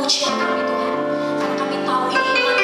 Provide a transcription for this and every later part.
pujian kami Tuhan, karena kami tahu ini iman.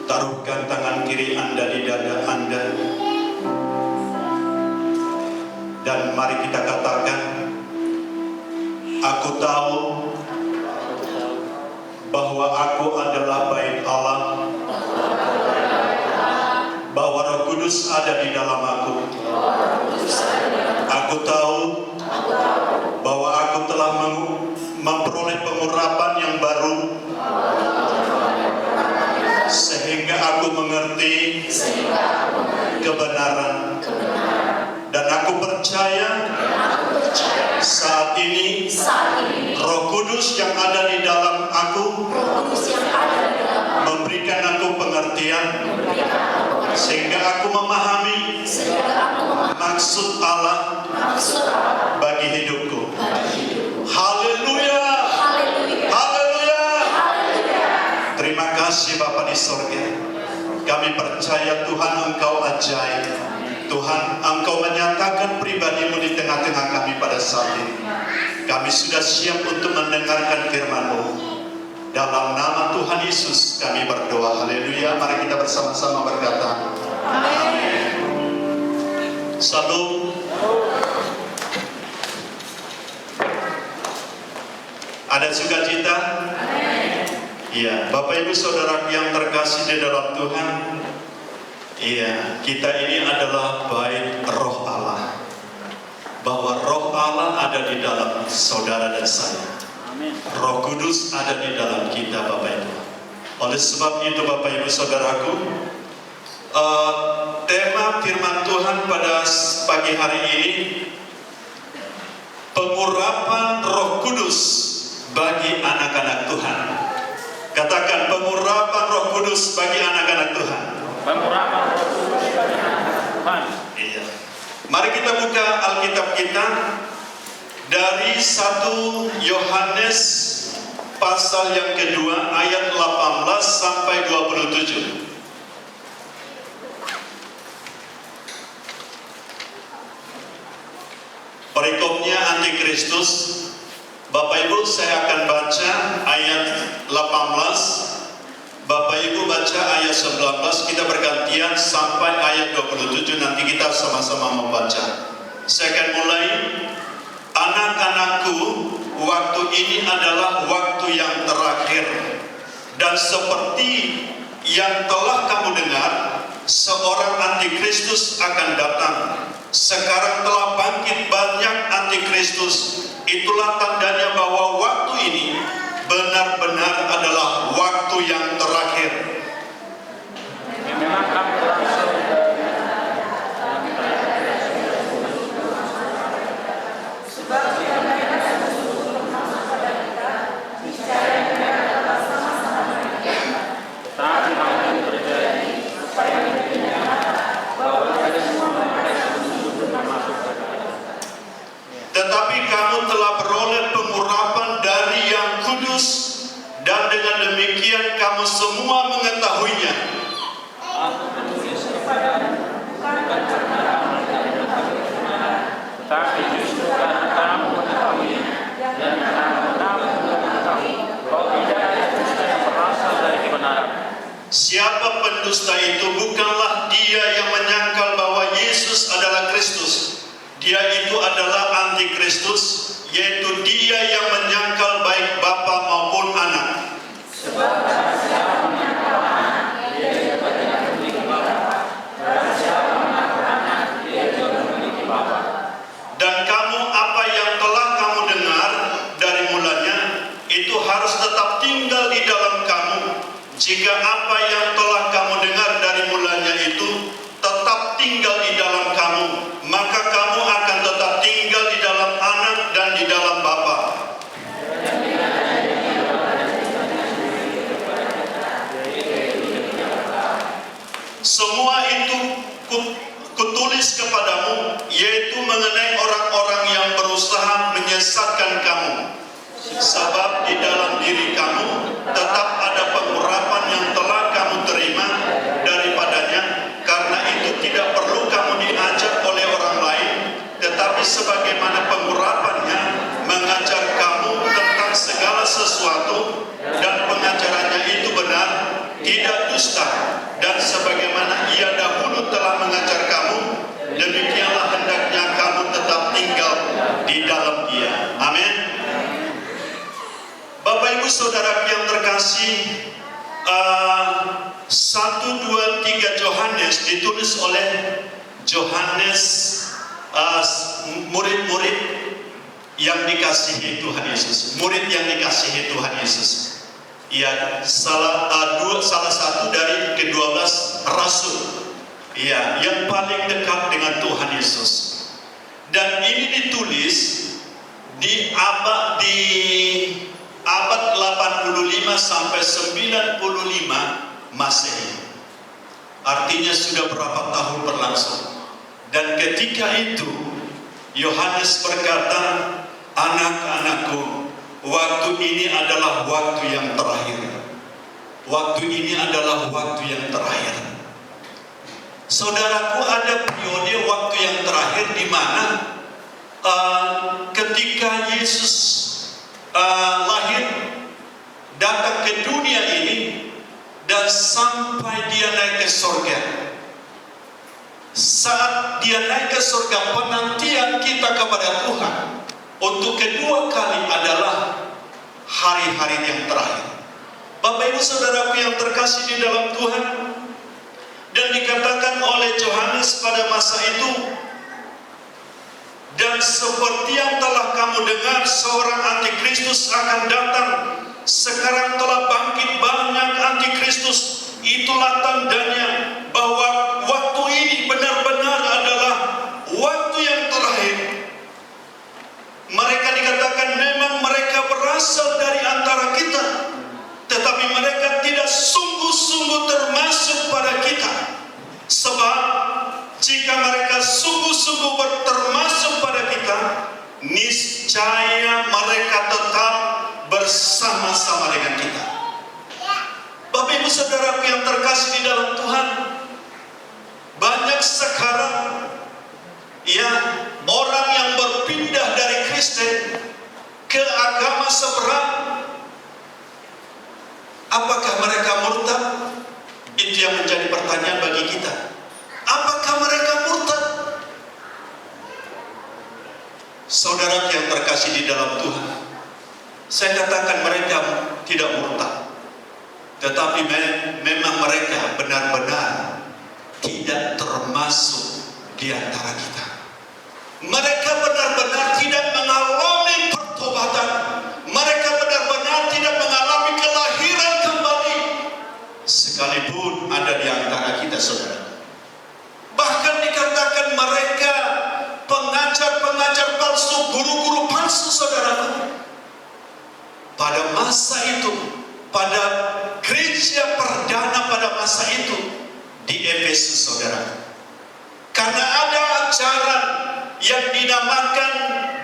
Taruhkan tangan kiri Anda di dada Anda. Dan mari kita katakan, aku tahu bahwa aku adalah bait Allah, bahwa Roh Kudus ada di dalam aku. Aku tahu bahwa aku telah memperoleh pengurapan yang baru, sehingga aku mengerti kebenaran. Dan aku percaya saat ini Roh Kudus yang ada di dalam aku memberikan aku pengertian, sehingga aku memahami maksud Allah bagi hidupku. Haleluya. Haleluya. Terima kasih Bapa di sorga. Kami percaya Tuhan Engkau ajaib. Tuhan, Engkau menyatakan pribadi-Mu di tengah-tengah kami pada saat ini. Kami sudah siap untuk mendengarkan firman-Mu. Dalam nama Tuhan Tuhan Yesus kami berdoa. Haleluya. Mari kita bersama-sama berkata amin. Salam. Ada sukacita? Iya, Bapak Ibu Saudara yang terkasih di dalam Tuhan. Iya, kita ini adalah bait Roh Allah. Bahwa Roh Allah ada di dalam saudara dan saya. Roh Kudus ada di dalam kita, Bapak Ibu. Oleh sebab itu, Bapak Ibu Saudaraku, tema firman Tuhan pada pagi hari ini, pengurapan Roh Kudus bagi anak-anak Tuhan. Katakan, pengurapan Roh Kudus bagi anak-anak Tuhan. Pengurapan Roh Kudus bagi anak-anak Tuhan. Iya. Mari kita buka Alkitab kita dari 1 Yohanes pasal yang kedua ayat 18 sampai 27. Perikopnya Antikristus. Bapak Ibu, saya akan baca ayat 18. Bapak Ibu baca ayat 19, kita bergantian sampai ayat 27, nanti kita sama-sama membaca. Saya akan mulai. Anak-anakku, waktu ini adalah waktu yang terakhir. Dan seperti yang telah kamu dengar, seorang antikristus akan datang. Sekarang telah bangkit banyak antikristus. Itulah tandanya bahwa waktu ini benar-benar adalah waktu yang terakhir. Tetapi kamu telah beroleh pengurapan dari Yang Kudus, dan dengan demikian kamu semua mengetahuinya. Tetapi justru karena kamu mengetahuinya dan kamu mengetahui bahwa tidak ada dusta yang berasal dari kebenaran. Siapa pendusta itu? Bukanlah dia yang menyangkal bahwa Yesus adalah Kristus. Dia itu adalah antikristus, yaitu dia yang menyangkal baik Bapa maupun Anak. Sebab siapa menyangkal Anak, dia juga tidak memiliki Bapa. Dan siapa menyangkal Anak, dia juga memiliki Bapa. Dan kamu, apa yang telah kamu dengar dari mulanya, itu harus tetap tinggal di dalam kamu. Jika apa yang telah kamu dengar dari mulanya itu tetap tinggal di dalam kamu, maka kamu akan tetap tinggal di dalam Anak dan di dalam Bapa. Semua itu kutulis kepadamu, yaitu mengenai orang-orang yang berusaha menyesatkan kamu. Sebab di dalam diri kamu tetap ada pengurapan yang telah kamu terima daripadanya. Karena itu tidak perlu kamu diajar oleh orang lain, tetapi sebagaimana pengurapannya mengajar kamu tentang segala sesuatu, dan pengajarannya itu benar, tidak dusta. Dan sebagaimana ia dahulu telah mengajar kamu, demikianlah hendaknya kamu tetap tinggal di dalam dia. Amin. Bapak Ibu Saudara yang terkasih, 1, 2, 3 Yohanes ditulis oleh Yohanes, murid-murid yang dikasihi Tuhan Yesus, murid yang dikasihi Tuhan Yesus. Ya, salah satu dari ke-12 rasul. Ya, yang paling dekat dengan Tuhan Yesus. Dan ini ditulis di abad 85 sampai 95 Masehi. Artinya sudah berapa tahun berlangsung. Dan ketika itu Yohanes berkata, anak-anakku, waktu ini adalah waktu yang terakhir. Waktu ini adalah waktu yang terakhir. Saudaraku, ada periode waktu yang terakhir di mana ketika Yesus lahir, datang ke dunia ini, sampai dia naik ke surga. Saat dia naik ke surga, penantian kita kepada Tuhan untuk kedua kali adalah hari-hari yang terakhir. Bapak Ibu Saudaraku yang terkasih di dalam Tuhan, dan dikatakan oleh Yohanes pada masa itu, dan seperti yang telah kamu dengar seorang antikristus akan datang, sekarang telah bangkit banyak antikristus. Itulah tandanya bahwa waktu ini benar-benar adalah waktu yang terakhir. Mereka dikatakan memang mereka berasal dari antara kita, tetapi mereka tidak sungguh-sungguh termasuk pada kita. Sebab jika mereka sungguh-sungguh termasuk pada kita, niscaya mereka tetap bersama-sama dengan kita. Bapak Ibu Saudaraku yang terkasih di dalam Tuhan, banyak sekarang orang yang berpindah dari Kristen ke agama seberang. Apakah mereka murtad? Itu yang menjadi pertanyaan bagi kita. Apakah mereka murtad? Saudara yang terkasih di dalam Tuhan, saya katakan mereka tidak murtad, tetapi memang mereka benar-benar tidak termasuk di antara kita. Mereka benar-benar tidak mengalami pertobatan. Mereka benar-benar tidak mengalami kelahiran kembali, sekalipun ada di antara kita, saudara. Bahkan dikatakan mereka pengajar-pengajar palsu, guru-guru palsu, saudara. Pada masa itu, pada gereja perdana pada masa itu di Efesus, saudara. Karena ada ajaran yang dinamakan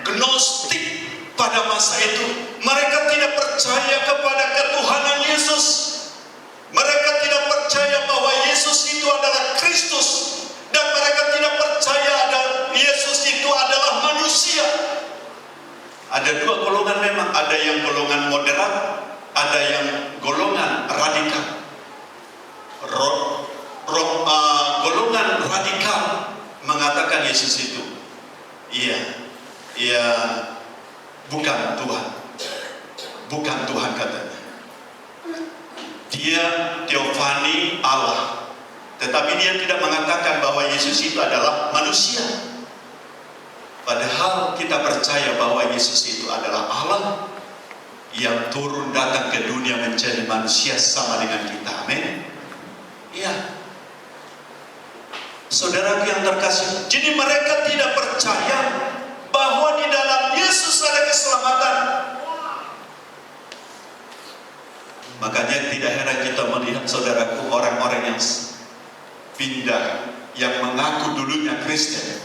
Gnostik pada masa itu. Mereka tidak percaya kepada ketuhanan Yesus. Mereka tidak percaya bahwa Yesus itu adalah Kristus. Dan mereka tidak percaya Yesus itu adalah manusia. Ada dua golongan memang. Ada yang golongan moderat, ada yang golongan radikal. Golongan radikal mengatakan Yesus itu bukan Tuhan. Bukan Tuhan katanya. Dia teofani Allah. Tetapi dia tidak mengatakan bahwa Yesus itu adalah manusia. Padahal kita percaya bahwa Yesus itu adalah Allah yang turun datang ke dunia menjadi manusia sama dengan kita. Amin. Iya. Saudara yang terkasih, jadi mereka tidak percaya bahwa di dalam Yesus ada keselamatan. Makanya tidak heran kita melihat, saudaraku, orang-orang yang pindah, yang mengaku dulunya Kristen,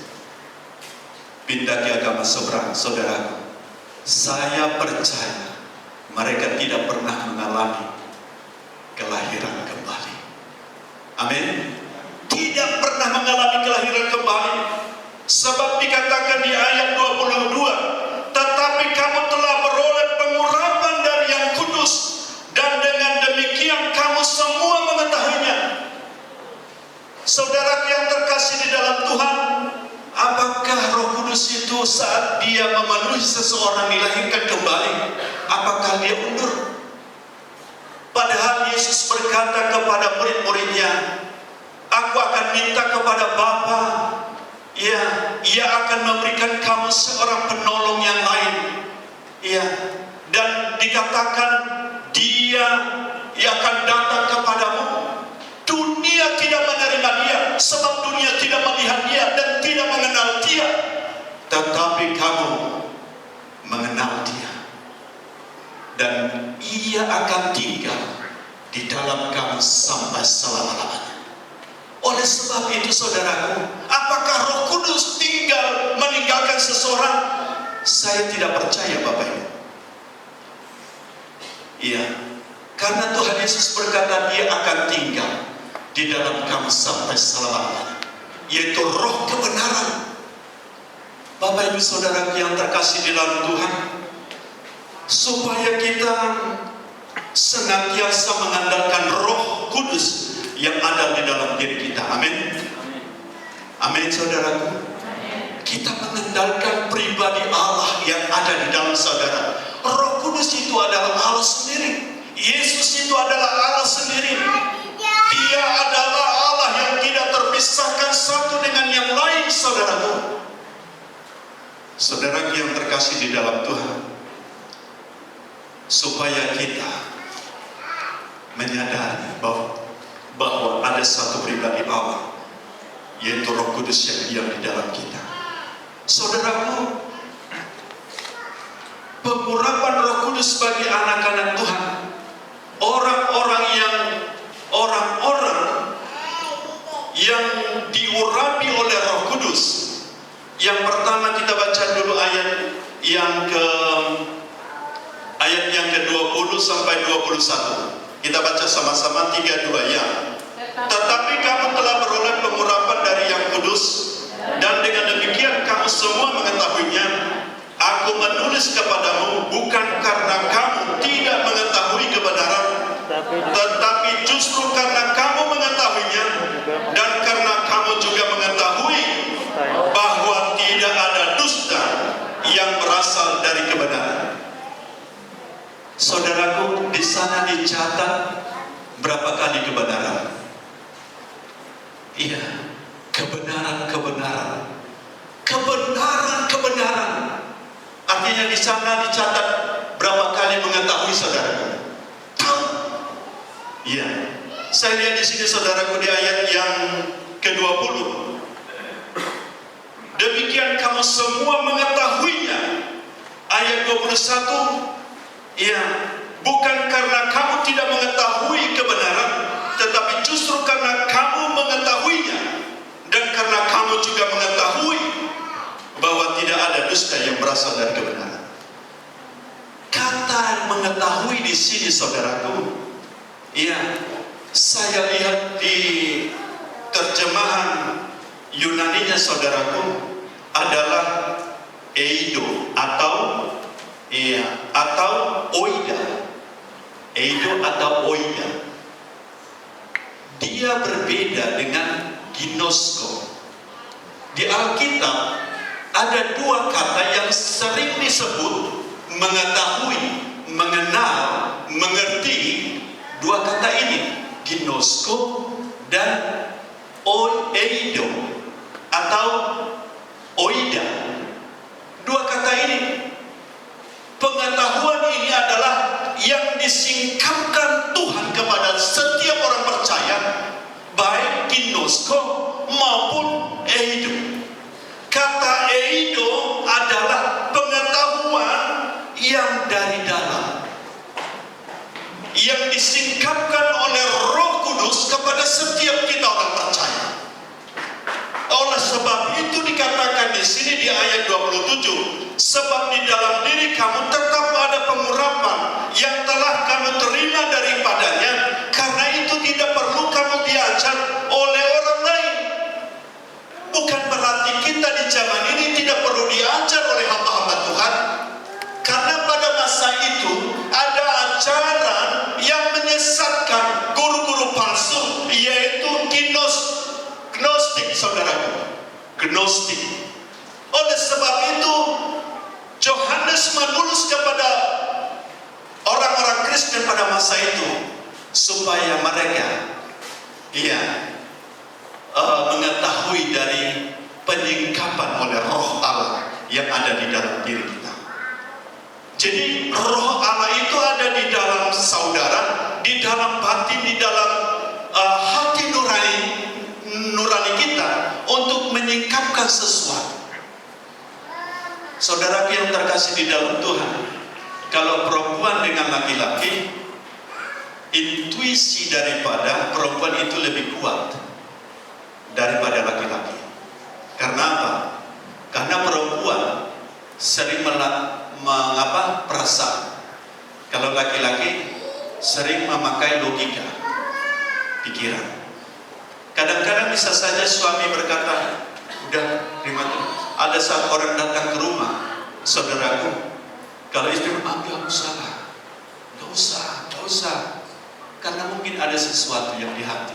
pindah ke agama seberang. Saudaraku, saya percaya mereka tidak pernah mengalami kelahiran kembali. Amin. Tidak pernah mengalami kelahiran kembali. Sebab dikatakan di ayat 22, tetapi kamu telah beroleh pengurapan dari Yang Kudus, dan dengan demikian kamu semua mengetahuinya. Saudara yang terkasih di dalam Tuhan, apakah Roh Kudus itu saat dia memenuhi seseorang dilahirkan kembali, apakah dia undur? Padahal Yesus berkata kepada murid-muridnya, aku akan minta kepada Bapa, ia akan memberikan kamu seorang penolong yang lain. Dan dikatakan dia akan datang kepadamu. Dunia tidak menerima dia, sebab dunia tidak melihat dia dan tidak mengenal dia. Tetapi kamu mengenal dia, dan ia akan tinggal di dalam kamu sampai selama-lamanya. Oleh sebab itu, saudaraku, apakah Roh Kudus tinggal meninggalkan seseorang? Saya tidak percaya, Bapak Ibu. Karena Tuhan Yesus berkata dia akan tinggal di dalam kamu sampai selama-lamanya, yaitu Roh kebenaran. Bapak Ibu Saudara yang terkasih di dalam Tuhan, supaya kita senantiasa mengandalkan Roh Kudus yang ada di dalam diri kita. Amin. Amin, saudaraku. Kita mengandalkan pribadi Allah yang ada di dalam saudara. Roh Kudus itu adalah Allah sendiri. Yesus itu adalah Allah sendiri. Dia adalah Allah yang tidak terpisahkan satu dengan yang lain, saudaraku. Saudara yang terkasih di dalam Tuhan, supaya kita menyadari bahwa ada satu pribadi Allah, yaitu Roh Kudus yang diam di dalam kita. Saudaraku, pengurapan Roh Kudus bagi anak-anak Tuhan, orang-orang yang diurapi oleh Roh Kudus. Yang pertama kita baca dulu ayat yang ke-20 sampai 21. Kita baca sama-sama 3-2 ya. Tetapi kamu telah beroleh pengurapan dari Yang Kudus, dan dengan demikian kamu semua mengetahuinya. Aku menulis kepadamu bukan karena kamu tidak mengetahui kebenaran, tetapi justru karena kamu mengetahuinya, dan karena kamu juga mengetahui bahwa tidak ada dusta yang berasal dari kebenaran. Saudaraku, di sana dicatat berapa kali kebenaran? Iya, kebenaran. Artinya di sana dicatat berapa kali mengetahui, saudaraku? Tahu? Iya. Saya lihat di sini, saudaraku, di ayat yang ke-20. Demikian kamu semua mengetahuinya. Ayat 21. Ya, bukan karena kamu tidak mengetahui kebenaran, tetapi justru karena kamu mengetahuinya, dan karena kamu juga mengetahui bahwa tidak ada dusta yang berasal dari kebenaran. Kata mengetahui di sini, saudaraku, ya, saya lihat di terjemahan Yunaninya, saudaraku, adalah eido atau oida. Eido atau oida. Dia berbeda dengan ginosko. Di Alkitab ada dua kata yang sering disebut mengetahui, mengenal, mengerti. Dua kata ini, ginosko dan eido atau oida. Dua kata ini, pengetahuan ini adalah yang disingkapkan Tuhan kepada setiap orang percaya, baik ginosko maupun eido. Kata eido adalah pengetahuan yang dari dalam, yang disingkapkan oleh Roh Kudus kepada setiap kita orang percaya. Oleh sebab itu dikatakan di sini di ayat 27, sebab di dalam diri kamu tetap ada pengurapan yang telah kamu terima daripadanya, karena itu tidak perlu kamu diajar oleh orang lain. Bukan berarti kita di zaman ini tidak perlu diajar oleh hamba-hamba Tuhan, karena pada masa itu ada ajaran yang menyesatkan, guru-guru palsu, yaitu gnostik, saudaraku, gnostik. Oleh sebab itu Yohanes menulis kepada orang-orang Kristen pada masa itu supaya mereka mengetahui dari penyingkapan oleh Roh Allah yang ada di dalam diri kita. Jadi Roh Allah itu ada di dalam saudara, di dalam batin, di dalam hati nurani kita untuk menyingkapkan sesuatu. Saudara yang terkasih di dalam Tuhan, kalau perempuan dengan laki-laki, intuisi daripada perempuan itu lebih kuat daripada laki-laki. Karena apa? Karena perempuan sering perasaan. Kalau laki-laki sering memakai logika, pikiran. Kadang-kadang bisa saja suami berkata, udah terima tuh. Ada saat orang datang ke rumah, saudaraku, kalau istri gak usah, karena mungkin ada sesuatu yang di hati.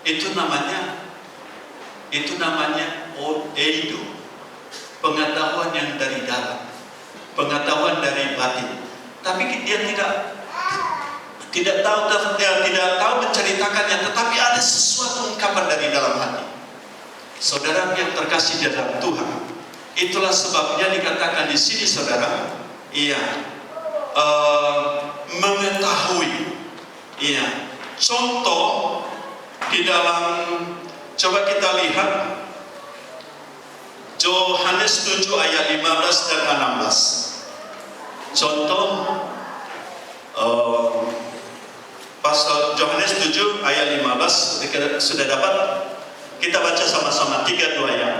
Itu namanya eido, pengetahuan yang dari dalam, pengetahuan dari batin. Tapi dia tidak tahu menceritakannya, tetapi ada sesuatu ungkapan dari dalam hati. Saudara yang terkasih di dalam Tuhan, itulah sebabnya dikatakan di sini, saudara, mengetahui. Contoh di dalam, coba kita lihat Yohanes 7 ayat 15 dan 16. Contoh pasal Yohanes 7 ayat 15, sudah dapat? Kita baca sama-sama 3-2 ya.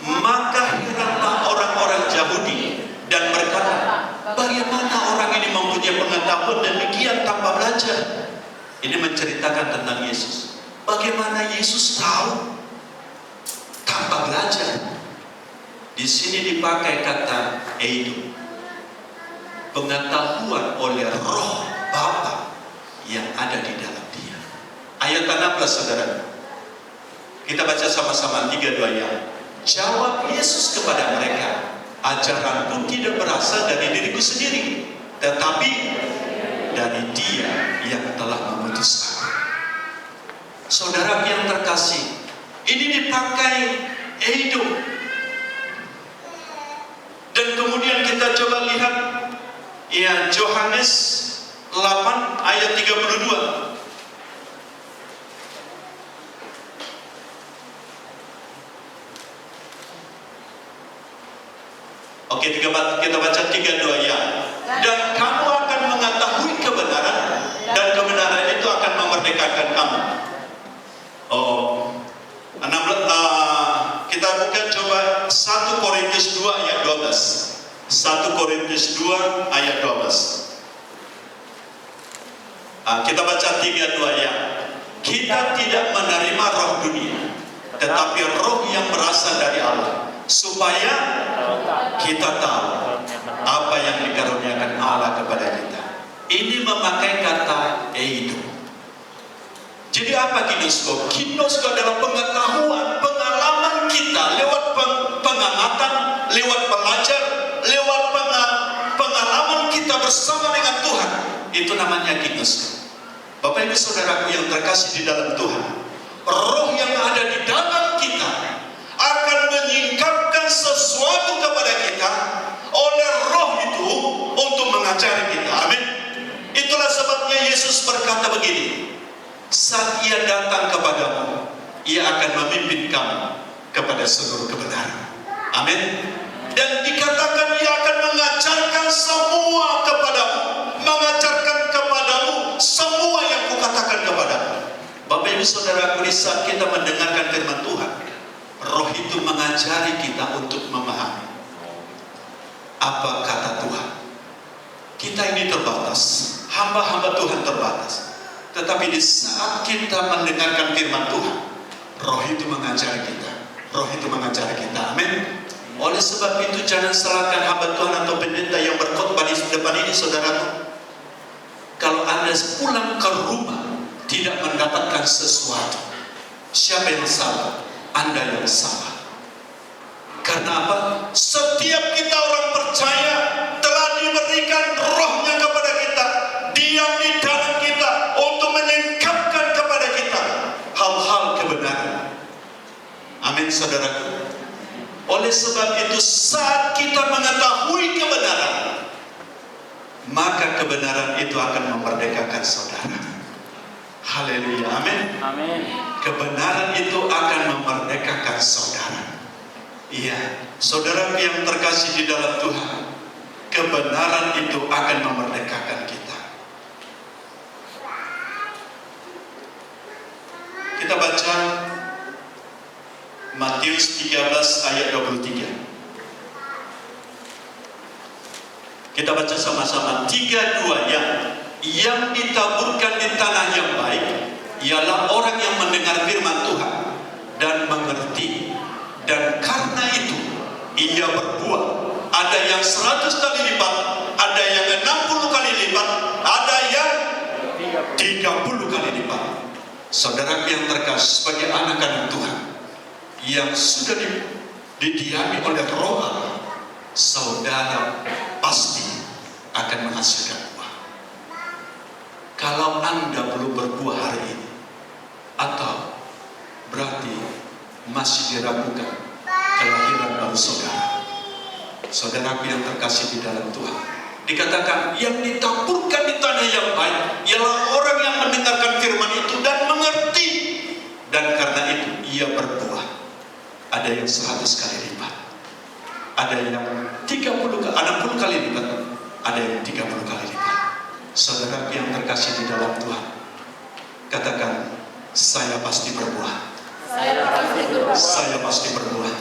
Maka heranlah orang-orang Yahudi dan berkata, bagaimana orang ini mempunyai pengetahuan demikian tanpa belajar? Ini menceritakan tentang Yesus. Bagaimana Yesus tahu tanpa belajar? Di sini dipakai kata eido, pengetahuan oleh Roh Bapa yang ada di dalam dia. Ayat 16, saudara. Kita baca sama-sama 3-2 ya. Jawab Yesus kepada mereka, ajaranku tidak berasal dari diriku sendiri, tetapi dari Dia yang telah mengutus aku. Saudara yang terkasih, ini dipakai eido. Dan kemudian kita coba lihat Yohanes 8 ayat 32. Oke, kita baca 3-2 ya. Dan kamu akan mengetahui kebenaran, dan kebenaran itu akan memerdekakan kamu. Kita buka coba 1 Korintus 2 ayat 12. 1 Korintus 2 ayat 12. Kita baca 3-2 ya. Kita tidak menerima roh dunia, tetapi roh yang berasal dari Allah, supaya kita tahu apa yang dikaruniakan Allah kepada kita. Ini memakai kata eido. Jadi apa ginosko? Ginosko adalah pengetahuan, pengalaman kita lewat pengamatan, lewat belajar, lewat pengalaman kita bersama dengan Tuhan. Itu namanya ginosko. Bapak Ibu Saudaraku yang terkasih di dalam Tuhan, roh yang ada di dalam kita akan menyingkapkan sesuatu kepada kita oleh roh itu untuk mengajari kita. Amin. Itulah sebabnya Yesus berkata begini, saat Ia datang kepadamu, Ia akan memimpin kamu kepada seluruh kebenaran. Amin. Dan dikatakan Ia akan mengajarkan semua kepadamu, mengajarkan kepadamu semua yang kukatakan kepadamu. Bapak Ibu Saudaraku, di saat kita mendengarkan firman Tuhan, roh itu mengajari kita untuk memahami apa kata Tuhan. Kita ini terbatas, hamba-hamba Tuhan terbatas. Tetapi di saat kita mendengarkan firman Tuhan, roh itu mengajari kita. Roh itu mengajari kita. Amin. Oleh sebab itu jangan salahkan hamba Tuhan atau pendeta yang berkhotbah di depan ini, saudaraku. Kalau Anda pulang ke rumah tidak mendapatkan sesuatu, siapa yang salah? Anda yang salah. Karena apa? Setiap kita orang percaya telah diberikan rohnya kepada kita, diam di dalam kita untuk menyingkapkan kepada kita hal-hal kebenaran. Amin, saudaraku. Oleh sebab itu saat kita mengetahui kebenaran, maka kebenaran itu akan memerdekakan saudara. Haleluya, amin. Amin. Kebenaran itu akan memerdekakan saudara. Iya, saudara yang terkasih di dalam Tuhan, kebenaran itu akan memerdekakan kita. Kita baca Matius 13 ayat 23. Kita baca sama-sama 3-2 ya. Yang ditaburkan di tanah yang baik ialah orang yang mendengar firman Tuhan dan mengerti, dan karena itu ia berbuah. Ada yang 100 kali lipat, ada yang 60 kali lipat, ada yang 30 kali lipat. Saudara yang terkasih, sebagai anak-anak Tuhan yang sudah didiami oleh Roh Allah, saudara pasti akan menghasilkan buah. Kalau Anda belum berbuah hari ini, atau berarti masih diragukan kelahiran baru saudara. Saudaraku yang terkasih di dalam Tuhan, dikatakan yang ditaburkan di tanah yang baik ialah orang yang mendengarkan firman itu dan mengerti, dan karena itu ia berbuah. Ada yang 100 kali lipat, ada yang 60 kali lipat, ada yang 30 kali lipat. Saudara yang terkasih di dalam Tuhan, katakan, saya pasti berbuah. Saya pasti berbuah.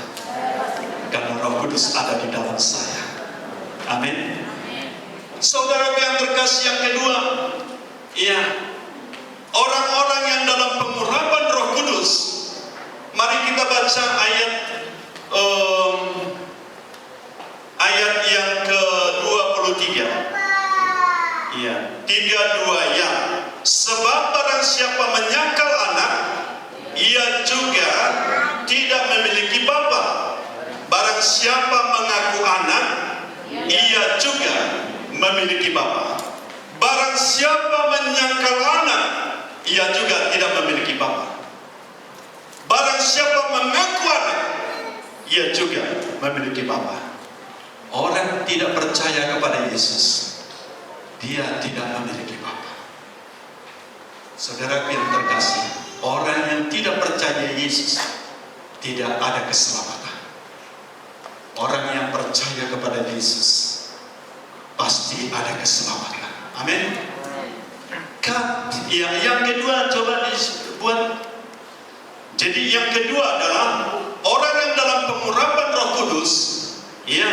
Karena Roh Kudus ada di dalam saya. Amin. Saudara yang terkasih yang kedua, ya, orang-orang yang dalam pengurapan Roh Kudus. Mari kita baca ayat yang ke-23. Ya, 32 ya. Sebab barang siapa menyangkal anak, ia juga tidak memiliki bapa. Barang siapa mengaku anak, ia juga memiliki bapa. Barang siapa menyangkal anak, ia juga tidak memiliki bapa. Barang siapa mengaku anak, ia juga memiliki bapa. Orang tidak percaya kepada Yesus, dia tidak memiliki bapa. Saudara yang terkasih, orang yang tidak percaya Yesus tidak ada keselamatan. Orang yang percaya kepada Yesus pasti ada keselamatan. Amin. Ya, yang kedua coba dibuat. Jadi yang kedua adalah orang yang dalam pengurapan Roh Kudus, ya,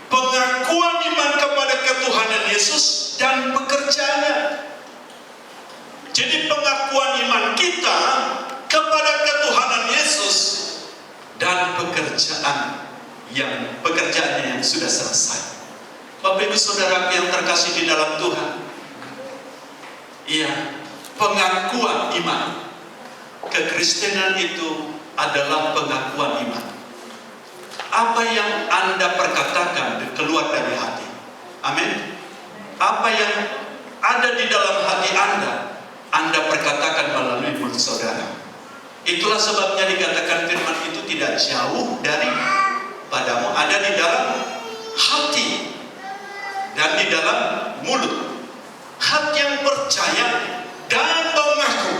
pengakuan iman kepada ketuhanan Yesus dan pekerjaannya. Jadi pengakuan iman kita kepada ketuhanan Yesus dan pekerjaannya yang sudah selesai. Bapak Ibu Saudara yang terkasih di dalam Tuhan, iya, pengakuan iman. Kekristenan itu adalah pengakuan iman. Apa yang Anda perkatakan keluar dari hati. Amin. Apa yang ada di dalam hati Anda perkatakan melalui mulut saudara. Itulah sebabnya dikatakan firman itu tidak jauh dari padamu, ada di dalam hati dan di dalam mulut. Hati yang percaya dan mengaku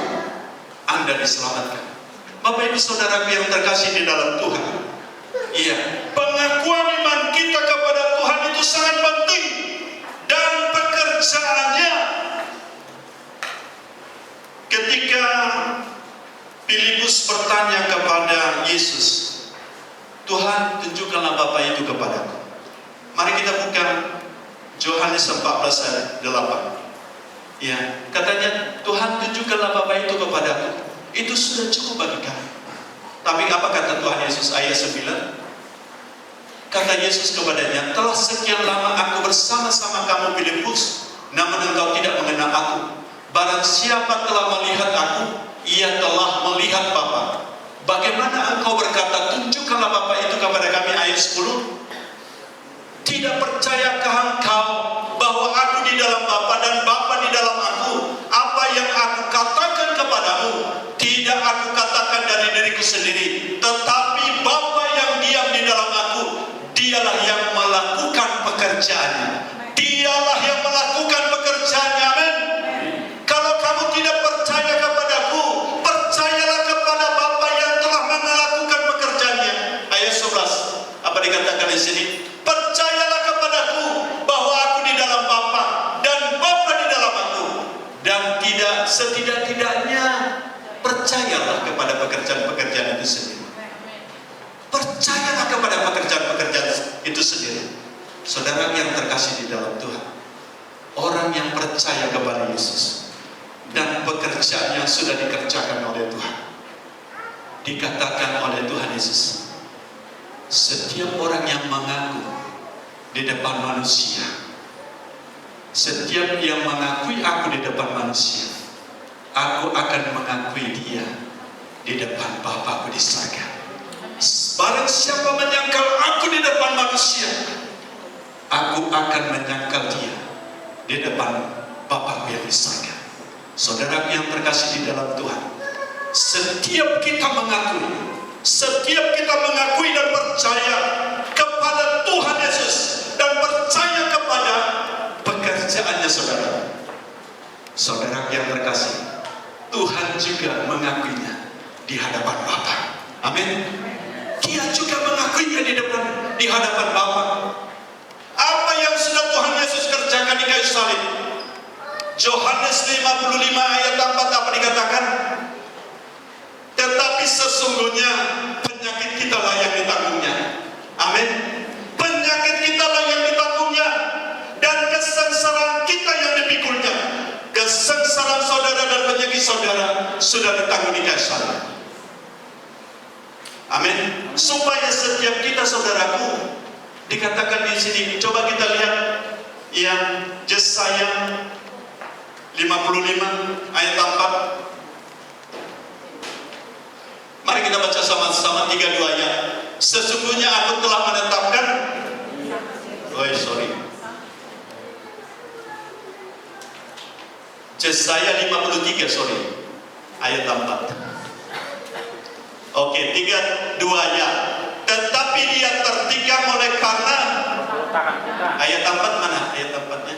Anda diselamatkan. Bapak Ibu Saudara yang terkasih di dalam Tuhan, iya, pengakuan iman kita kepada Tuhan itu sangat penting, dan pekerjaannya ketika Filipus bertanya kepada Yesus, Tuhan, tunjukkanlah Bapa itu kepadaku. Mari kita buka Yohanes 14 ayat 8. Ya, katanya, Tuhan, tunjukkanlah Bapa itu kepadaku. Itu sudah cukup bagi kami. Tapi apa kata Tuhan Yesus ayat 9? Kata Yesus kepadanya, telah sekian lama aku bersama-sama kamu Filipus, namun engkau tidak mengenal aku. Barang siapa telah melihat aku, ia telah melihat Bapa. Bagaimana engkau berkata, tunjukkanlah Bapa itu kepada kami, ayat 10? Tidak percayakah engkau bahwa aku di dalam Bapa dan Bapa di dalam aku? Apa yang aku katakan kepadamu, tidak aku katakan dari diriku sendiri, tetapi Bapa yang diam di dalam aku, dialah yang melakukan pekerjaannya. Dialah yang melakukan pekerjaannya. Amin. Kalau kamu tidak percaya kepadaku, percayalah kepada Bapa yang telah melakukan pekerjaannya. Ayat 11. Apa dikatakan di sini? Percayalah kepadaku bahwa aku di dalam Bapa dan Bapa di dalam aku. Dan tidak setidak-tidaknya percayalah kepada pekerjaan-pekerjaan itu sendiri. Percayalah kepada pekerjaan-pekerjaan itu sendiri. Saudara yang terkasih di dalam Tuhan, orang yang percaya kepada Yesus dan pekerjaan yang sudah dikerjakan oleh Tuhan, dikatakan oleh Tuhan Yesus, setiap orang yang mengaku di depan manusia, setiap yang mengakui aku di depan manusia, aku akan mengakui dia di depan Bapa-Ku di surga. Barang siapa menyangkal aku di depan manusia, aku akan menyangkal dia di depan Bapa-Ku yang di surga. Saudara yang terkasih di dalam Tuhan, setiap kita mengakui dan percaya kepada Tuhan Yesus dan percaya kepada pekerjaannya saudara yang terkasih, Tuhan juga mengakuinya di hadapan Bapa. Amin. Dia juga mengakuinya di hadapan Bapa. Apa yang sudah Tuhan Yesus kerjakan di kayu salib? Yohanes 55 ayat 4 apa dikatakan? Tetapi sesungguhnya penyakit kita lah yang ditanggungnya. Amin. Penyakit kita lah yang ditanggungnya, dan kesengsaraan kita yang dipikulnya. Kesengsaraan saudara dan penyakit saudara sudah ditanggung di kayu salib. Amin. Supaya setiap kita, saudaraku, dikatakan di sini. Coba kita lihat yang Yesaya 55 ayat 4. Mari kita baca sama-sama 3-2 ayat. Sesungguhnya aku telah menetapkan Yesaya 53 ayat 4. Oke, 3-2 ayat. Tetapi dia tertikam oleh karena ayat 4 mana? Ayat 4-nya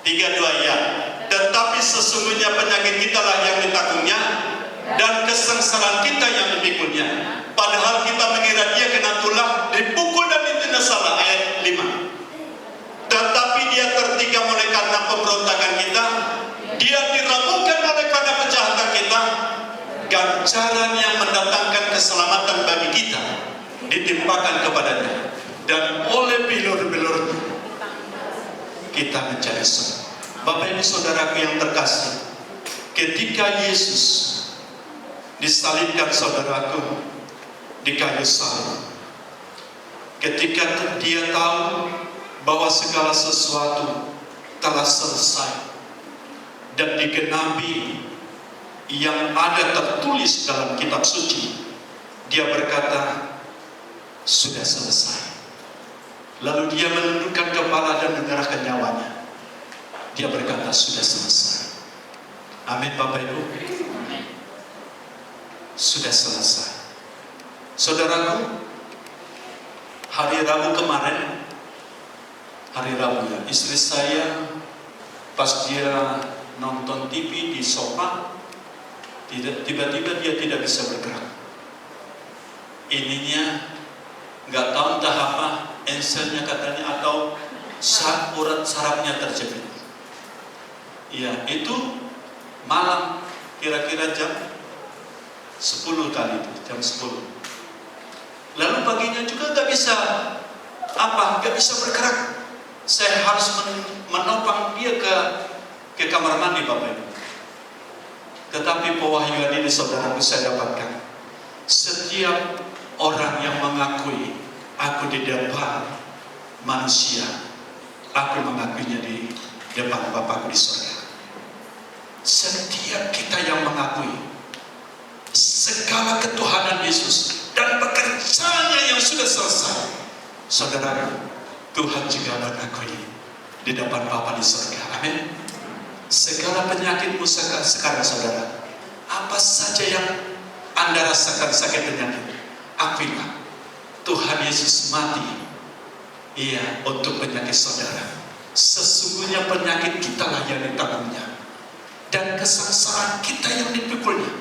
3-2 ayat. Tetapi sesungguhnya penyakit kita lah yang ditanggungnya, dan kesengsaraan kita yang dipikulnya. Padahal kita mengira dia kena tulah, dipukul dan ditindas salah. Ayat 5. Tetapi dia tertikam oleh karena pemberontakan kita, dia diramukan oleh karena kejahatan kita. Ganjaran yang mendatangkan keselamatan bagi kita ditimpakan kepadanya, dan oleh bilur-bilurnya kita menjadi sembuh. Bapak Ibu saudaraku yang terkasih, ketika Yesus disalibkan, saudaraku, di kayu salib, ketika dia tahu bahwa segala sesuatu telah selesai dan digenapi yang ada tertulis dalam kitab suci, dia berkata, sudah selesai. Lalu dia menundukkan kepala dan menyerahkan nyawanya. Dia berkata, sudah selesai. Amin Bapak Ibu. Sudah selesai. Saudaraku, hari Rabu kemarin, istri saya pas dia nonton TV di sofa, tiba-tiba dia tidak bisa bergerak. Ininya nggak tahu entah apa, enselnya katanya, atau urat sarafnya terjepit. Ya, itu malam kira-kira jam 10 kali itu, jam 10. Lalu paginya juga nggak bisa bergerak. Saya harus menopang dia ke kamar mandi, Bapak Ibu. Tetapi pewahyuan ini, saudaraku, saya dapatkan. Setiap orang yang mengakui aku di depan manusia, aku mengakuinya di depan Bapakku di surga. Setiap kita yang mengakui segala ketuhanan Yesus dan pekerjaannya yang sudah selesai, saudaraku, Tuhan juga mengakui di depan Bapa di surga. Amin. Segala penyakitmu sekarang, saudara, apa saja yang Anda rasakan sakit penyakit, akuilah Tuhan Yesus mati, untuk penyakit saudara. Sesungguhnya penyakit kita lah yang ditanggungnya, dan kesengsaraan kita yang dipikulnya.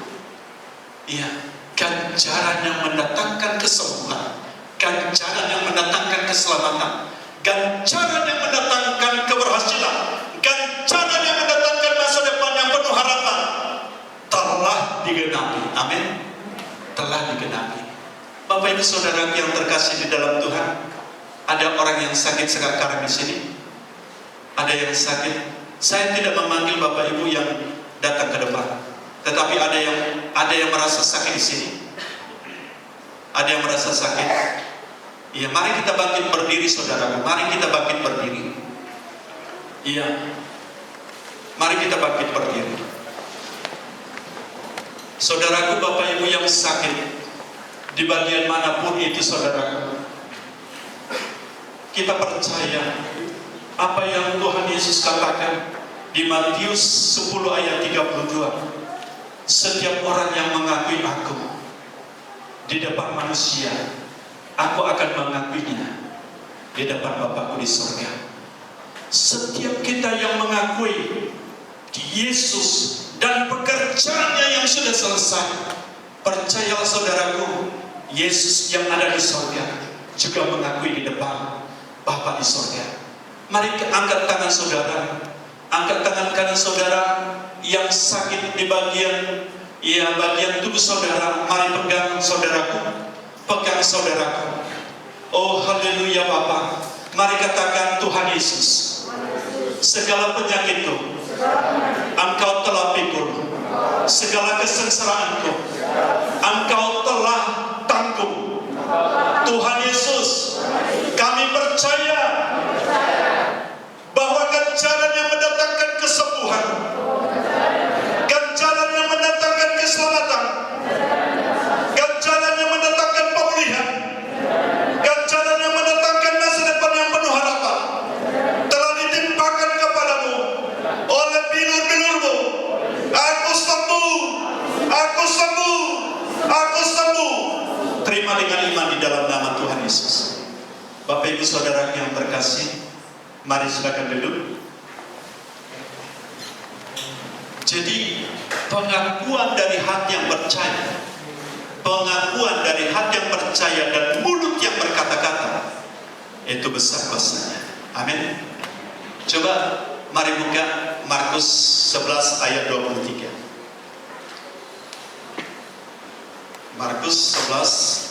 Ganjaran yang mendatangkan kesembuhan, ganjaran yang mendatangkan keselamatan, ganjaran yang mendatangkan keberhasilan, ganjaran yang mendatangkan masa depan yang penuh harapan telah digenapi. Amin. Telah digenapi. Bapak Ibu saudara yang terkasih di dalam Tuhan, ada orang yang sakit sekarang di sini. Ada yang sakit. Saya tidak memanggil Bapak Ibu yang datang ke depan, tetapi ada yang merasa sakit di sini. Ada yang merasa sakit. Mari kita bangkit berdiri, saudaraku. Mari kita bangkit berdiri. Mari kita bangkit berdiri. Saudaraku, Bapak Ibu yang sakit di bagian manapun itu, saudaraku, kita percaya apa yang Tuhan Yesus katakan di Matius 10 ayat 32. Setiap orang yang mengakui aku di depan manusia, aku akan mengakuinya di depan Bapakku di surga. Setiap kita yang mengakui Yesus dan pekerjaannya yang sudah selesai, percayalah saudaraku, Yesus yang ada di surga juga mengakui di depan Bapa di surga. Mari angkat tangan saudara, angkat tangan kanan saudara yang sakit di bagian tubuh saudara. Mari pegang saudaraku, pegang saudaraku. Oh haleluya Bapa. Mari katakan, Tuhan Yesus, segala penyakitku Engkau telah pikul, segala kesengsaraanku Engkau telah tanggung. Tuhan Yesus, kami percaya bahwa ganjaran yang mendatangkan kesembuhan, ganjaran yang mendatangkan keselamatan, ganjaran yang mendatangkan pemulihan, ganjaran yang mendatangkan masa depan yang penuh harapan telah ditimpakan kepadamu oleh bilur-bilurmu. Aku sembuh, aku sembuh, aku sembuh. Terima dengan iman di dalam nama Tuhan Yesus. Bapak Ibu Saudara yang terkasih, mari silakan duduk. Jadi pengakuan dari hati yang percaya, pengakuan dari hati yang percaya dan mulut yang berkata-kata, itu besar kuasanya. Amin. Coba mari buka Markus 11 ayat 23. Markus 11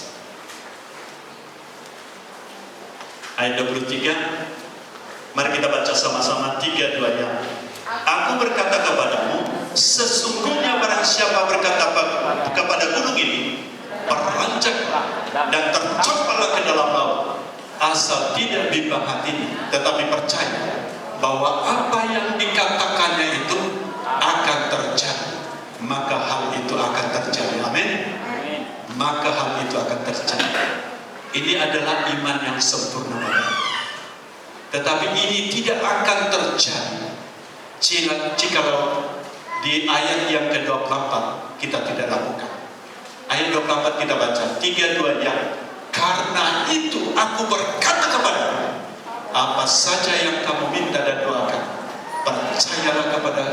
ayat 23. Mari kita baca sama-sama 3, 2 ya. Aku berkata kepadamu, sesungguhnya barang siapa berkata kepada gunung ini, beranjaklah dan tercampaklah ke dalam laut, asal tidak bimbang hatinya, tetapi percaya bahwa apa yang dikatakannya itu akan terjadi, maka hal itu akan terjadi. Amin. Maka hal itu akan terjadi. Ini adalah iman yang sempurna. Tetapi ini tidak akan terjadi jikalau di ayat yang ke-24 kita tidak lakukan. Ayat 24 kita baca 3, 2 ya. Karena itu aku berkata kepadamu, apa saja yang kamu minta dan doakan, percayalah kepada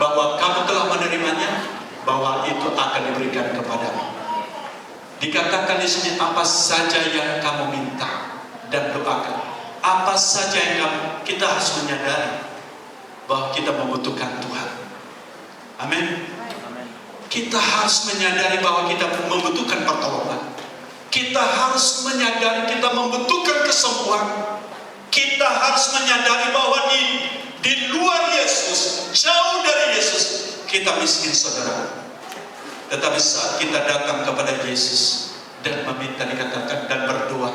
bahwa kamu telah menerimanya, bahwa itu akan diberikan kepadamu. Dikatakan di sini apa saja yang kamu minta dan doakan. Apa saja yang kita harus menyadari bahwa kita membutuhkan Tuhan. Amin. Kita harus menyadari bahwa kita membutuhkan pertolongan. Kita harus menyadari kita membutuhkan kesembuhan. Kita harus menyadari bahwa di luar Yesus, jauh dari Yesus, kita miskin saudara. Tetapi saat kita datang kepada Yesus dan meminta, dikatakan dan berdoa,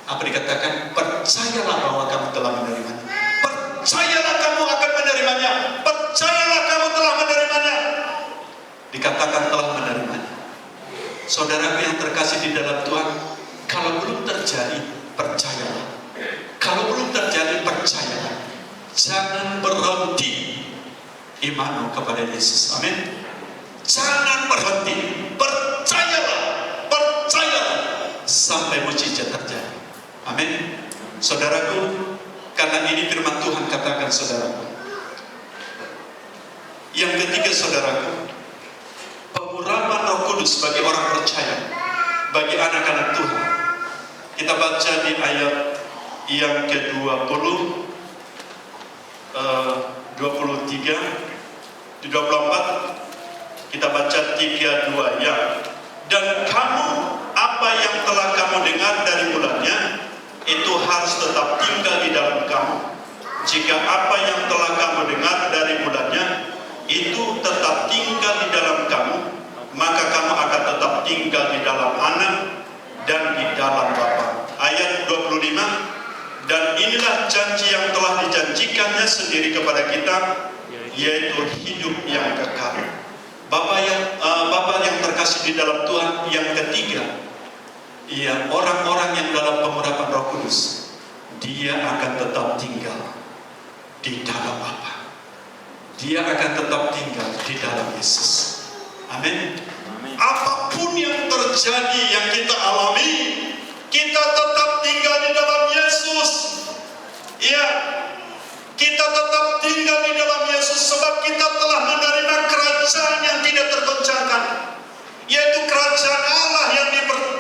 apa dikatakan? Percayalah bahwa kamu telah menerimanya. Percayalah kamu akan menerimanya. Percayalah kamu telah menerimanya. Dikatakan telah menerimanya. Saudaraku yang terkasih di dalam Tuhan, kalau belum terjadi, percayalah. Kalau belum terjadi, percayalah. Jangan berhenti imanmu kepada Yesus. Amin. Jangan berhenti. Percayalah. Percayalah sampai mujizat terjadi. Amin. Saudaraku, karena ini firman Tuhan katakan saudaraku. Yang ketiga saudaraku, pengurapan Roh Kudus bagi orang percaya, bagi anak-anak Tuhan. Kita baca di ayat yang ke-20, 23, di 24. Kita baca 3, 2 ya. Dan kamu, apa yang telah kamu dengar dari mulanya, itu harus tetap tinggal di dalam kamu. Jika apa yang telah kamu dengar dari mulanya itu tetap tinggal di dalam kamu, maka kamu akan tetap tinggal di dalam Anak dan di dalam Bapa. Ayat 25. Dan inilah janji yang telah dijanjikannya sendiri kepada kita, yaitu hidup yang kekal. Bapak yang terkasih di dalam Tuhan, yang ketiga, orang-orang yang dalam pengurapan Roh Kudus, dia akan tetap tinggal di dalam Bapa. Dia akan tetap tinggal di dalam Yesus. Amin. Apapun yang terjadi, yang kita alami, kita tetap tinggal di dalam Yesus. Ya, kita tetap tinggal di dalam Yesus sebab kita telah menerima kerajaan yang tidak tergoncangkan, yaitu kerajaan Allah yang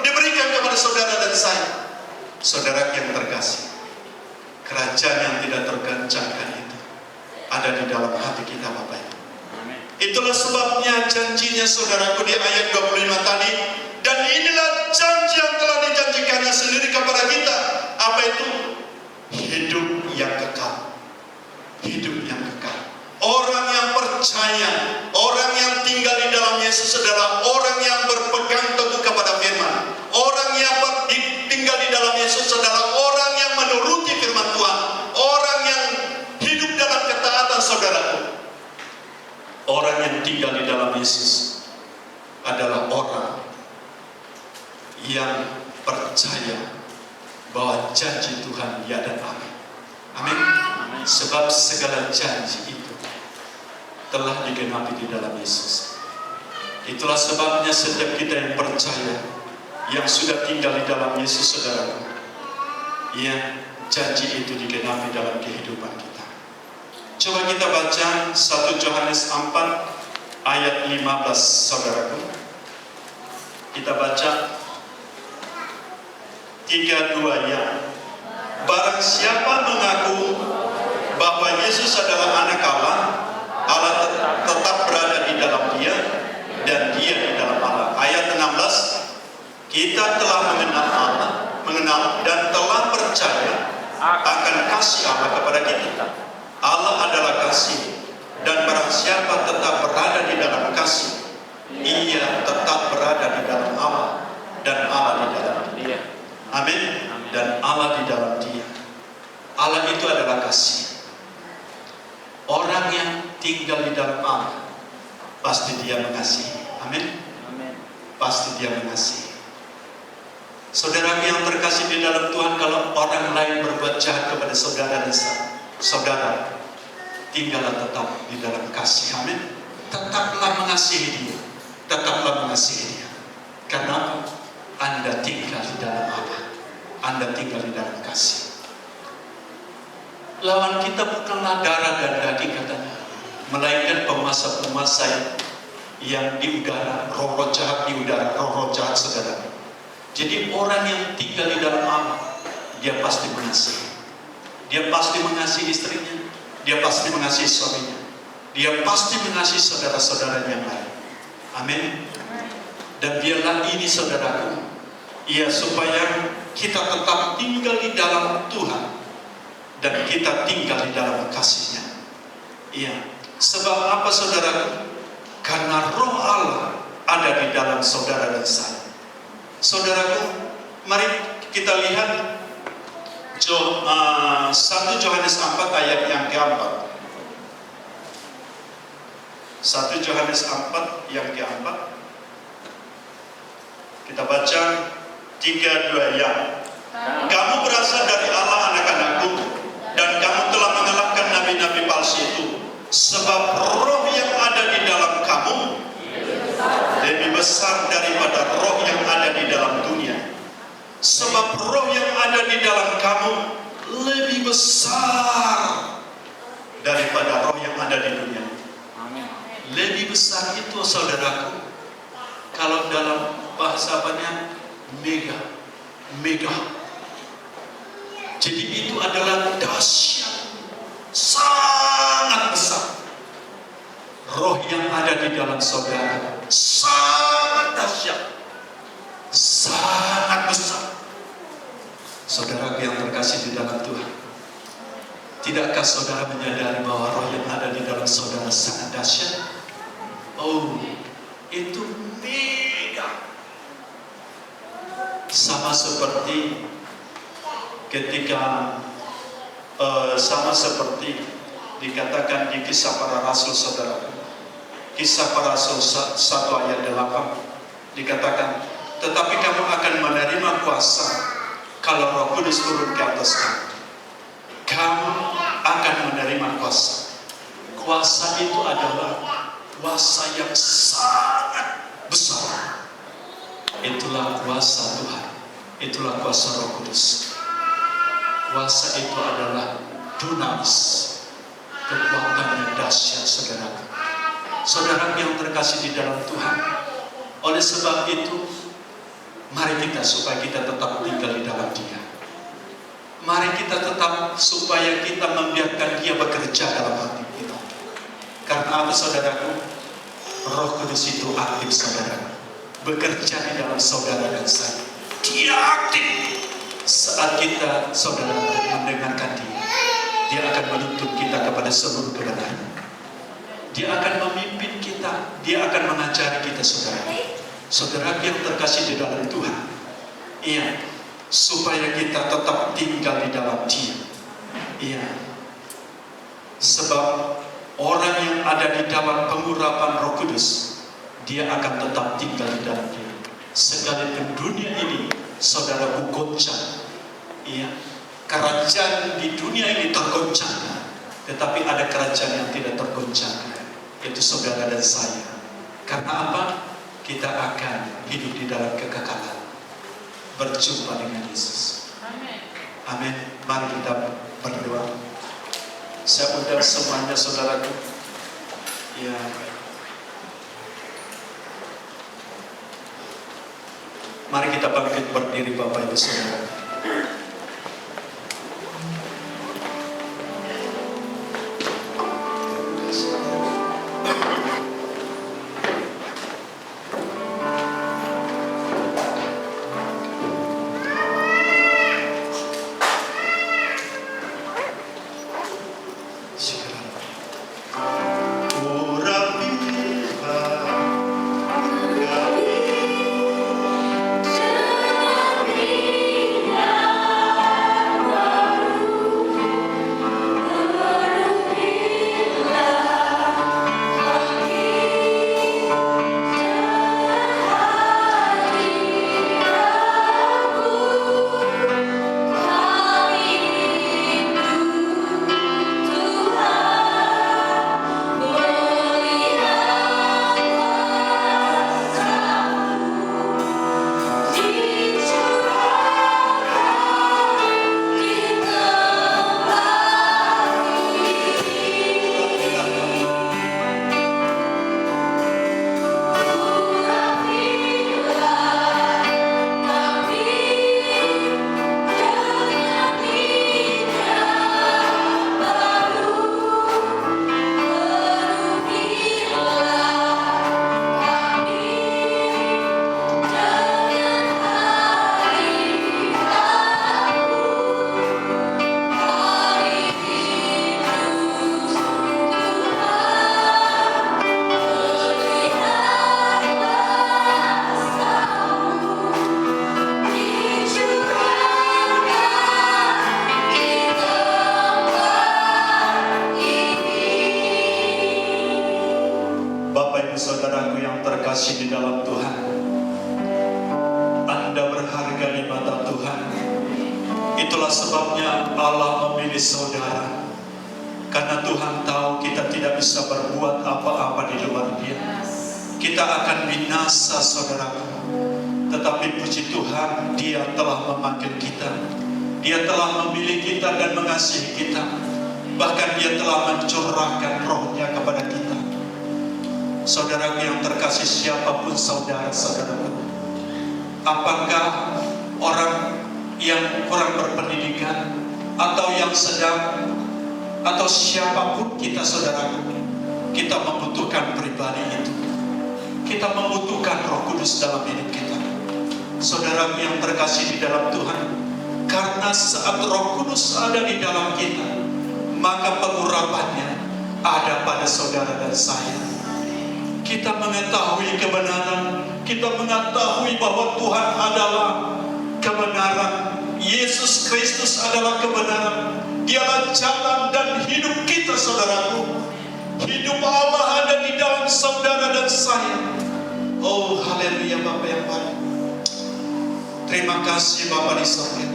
diberikan kepada saudara dan saya. Saudara yang terkasih, kerajaan yang tidak tergoncangkan itu ada di dalam hati kita, Bapak Ibu. Itulah sebabnya janjinya saudaraku di ayat 25 tadi, dan inilah janji yang telah dijanjikannya sendiri kepada kita. Apa itu? Hidup yang kekal. Hidup yang kekal. Orang yang percaya, orang yang tinggal di dalam Yesus adalah orang yang berpegang teguh kepada firman. Orang yang tinggal di dalam Yesus adalah orang yang menuruti firman Tuhan. Orang yang hidup dalam ketaatan, saudaraku. Orang yang tinggal di dalam Yesus adalah orang yang percaya bahwa janji Tuhan ya dan amin. Amin. Sebab segala janji itu telah digenapi di dalam Yesus. Itulah sebabnya setiap kita yang percaya, yang sudah tinggal di dalam Yesus, saudaraku, ya, janji itu digenapi dalam kehidupan kita. Coba kita baca 1 Yohanes 4 ayat 15, saudaraku. Kita baca 3:2 ya. Barang siapa mengaku bahwa Yesus adalah anak Allah, Allah tetap berada di dalam dia dan dia di dalam Allah. Ayat 16, kita telah mengenal dan telah percaya akan kasih Allah kepada kita. Allah adalah kasih, dan barang siapa tetap berada di dalam kasih, ia tetap berada di dalam Allah, dan Allah di dalam dia. Amin. Dan Allah di dalam dia. Allah itu adalah kasih. Orang yang tinggal di dalam Allah, pasti dia mengasihi. Amin. Pasti dia mengasihi. Saudara yang terkasih di dalam Tuhan, kalau orang lain berbuat jahat kepada saudara dan saudara, tinggallah tetap di dalam kasih. Amin. Tetaplah mengasihi dia. Tetaplah mengasihi dia. Karena Anda tinggal di dalam Allah. Anda tinggal di dalam kasih. Lawan kita bukanlah darah dan daging katanya, melainkan penguasa-penguasa yang di udara, roh-roh jahat di udara, roh-roh jahat, saudara. Jadi orang yang tinggal di dalam Allah, dia pasti mengasihi. Dia pasti mengasihi istrinya, dia pasti mengasihi suaminya, dia pasti mengasihi saudara-saudara yang lain. Amin. Dan biarlah ini, saudaraku, ya, supaya kita tetap tinggal di dalam Tuhan dan kita tinggal di dalam kasih-Nya. Iya. Sebab apa, saudaraku? Karena Roh Allah ada di dalam saudara dan saya. Saudaraku, mari kita lihat 1 Yohanes 4 ayat yang keempat. 1 Yohanes 4 yang keempat. Kita baca 3:2 ya. Kamu berasal dari Allah, anak-anakku, dan kamu telah mengalahkan nabi-nabi palsu itu, sebab roh yang ada di dalam kamu lebih besar daripada roh yang ada di dalam dunia. Sebab roh yang ada di dalam kamu lebih besar daripada roh yang ada di dunia. Lebih besar itu, saudaraku, kalau dalam bahasa apanya, mega. Jadi itu adalah dahsyat, sangat besar. Roh yang ada di dalam saudara sangat dahsyat, sangat besar. Saudara yang terkasih di dalam Tuhan, tidakkah saudara menyadari bahwa roh yang ada di dalam saudara sangat dahsyat? Oh, itu mega. Sama seperti ketika Dikatakan di Kisah Para Rasul, saudara, Kisah Para Rasul 1 ayat 8, dikatakan, tetapi kamu akan menerima kuasa kalau Roh Kudus turun ke atas kamu. Kamu akan menerima kuasa. Kuasa itu adalah kuasa yang sangat besar. Itulah kuasa Tuhan. Itulah kuasa Roh Kudus. Kuasa itu adalah dunamis. Kekuatannya dahsyat, saudara. Saudara yang terkasih di dalam Tuhan. Oleh sebab itu, mari kita supaya kita tetap tinggal di dalam Dia. Mari kita tetap supaya kita membiarkan Dia bekerja dalam hati kita. Karena apa, saudaraku? Roh Kudus itu aktif, saudara. Bekerja di dalam saudara dan saya. Dia aktif saat kita, saudara, mendengarkan Dia. Dia akan menuntun kita kepada seluruh kebenaran. Dia akan memimpin kita. Dia akan mengajari kita, saudara. Saudara yang terkasih di dalam Tuhan. Iya, supaya kita tetap tinggal di dalam Dia. Iya. Sebab orang yang ada di dalam pengurapan Roh Kudus, dia akan tetap tinggal di dalam Dia. Sekalipun dunia ini, saudara, goncang. Iya. Kerajaan di dunia ini tergoncang, tetapi ada kerajaan yang tidak tergoncang, yaitu saudara dan saya. Karena apa? Kita akan hidup di dalam kekekalan, berjumpa dengan Yesus. Amin. Mari kita berdoa. Saya undang semuanya, saudaraku. Ya. Mari kita bangkit berdiri, Bapak Ibu Saudara. Saudaraku yang terkasih di dalam Tuhan, Anda berharga di mata Tuhan. Itulah sebabnya Allah memilih saudara, karena Tuhan tahu kita tidak bisa berbuat apa-apa di luar Dia. Kita akan binasa, saudaraku. Tetapi puji Tuhan, Dia telah memanggil kita. Dia telah memilih kita dan mengasihi kita. Bahkan Dia telah mencurahkan Roh-Nya kepada kita. Saudaraku yang terkasih, siapapun saudara-saudaraku, apakah orang yang kurang berpendidikan, atau yang sedang, atau siapapun kita, saudaraku, kita membutuhkan pribadi itu. Kita membutuhkan Roh Kudus dalam hidup kita. Saudaraku yang terkasih di dalam Tuhan, karena saat Roh Kudus ada di dalam kita, maka pengurapannya ada pada saudara dan saya. Kita mengetahui kebenaran, kita mengetahui bahwa Tuhan adalah kebenaran, Yesus Kristus adalah kebenaran, Dialah jalan dan hidup kita, saudaraku. Hidup Allah ada di dalam saudara dan saya. Oh, haleluya Bapa yang baik. Terima kasih Bapa di surga.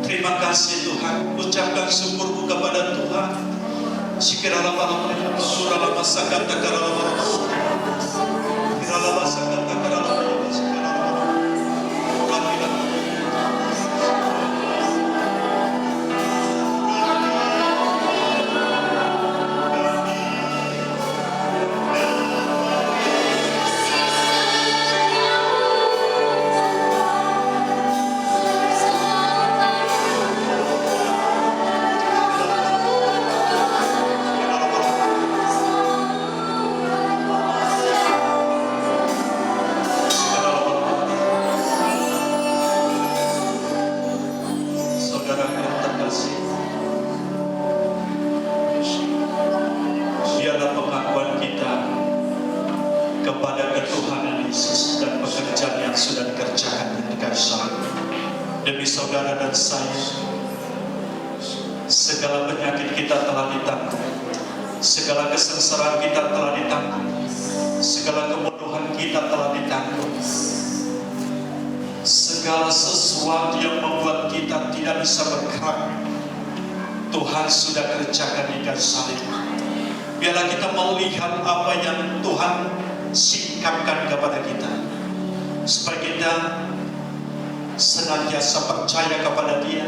Terima kasih Tuhan. Ucapkan syukurku kepada Tuhan. Sikirala Bapa yang surala masakan takarala Bapa. Kirala masakan takarala Bapa. Demi saudara dan saya, segala penyakit kita telah ditanggung, segala kesengsaraan kita telah ditanggung, segala kebodohan kita telah ditanggung, segala sesuatu yang membuat kita tidak bisa bergerak, Tuhan sudah kerjakan di kayu salib. Biarlah kita melihat apa yang Tuhan singkapkan kepada kita, supaya kita senantiasa percaya kepada Dia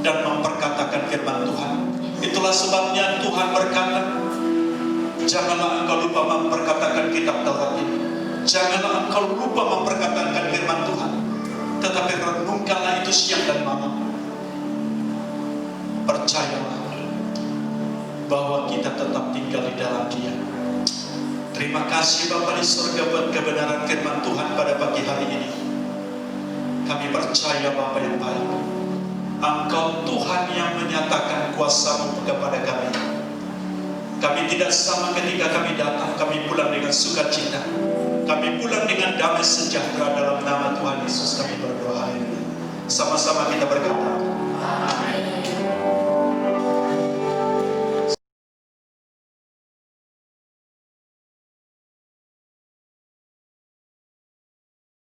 dan memperkatakan firman Tuhan. Itulah sebabnya Tuhan berkata, janganlah engkau lupa memperkatakan kitab Taurat ini, janganlah engkau lupa memperkatakan firman Tuhan, tetapi renungkanlah itu siang dan malam. Percayalah bahwa kita tetap tinggal di dalam Dia. Terima kasih Bapa di surga buat kebenaran firman Tuhan pada pagi hari ini. Kami percaya Bapa yang baik, Engkau Tuhan yang menyatakan kuasa-Mu kepada kami. Kami tidak sama ketika kami datang, kami pulang dengan sukacita. Kami pulang dengan damai sejahtera dalam nama Tuhan Yesus kami berdoa. Sama-sama kita berkata, amin.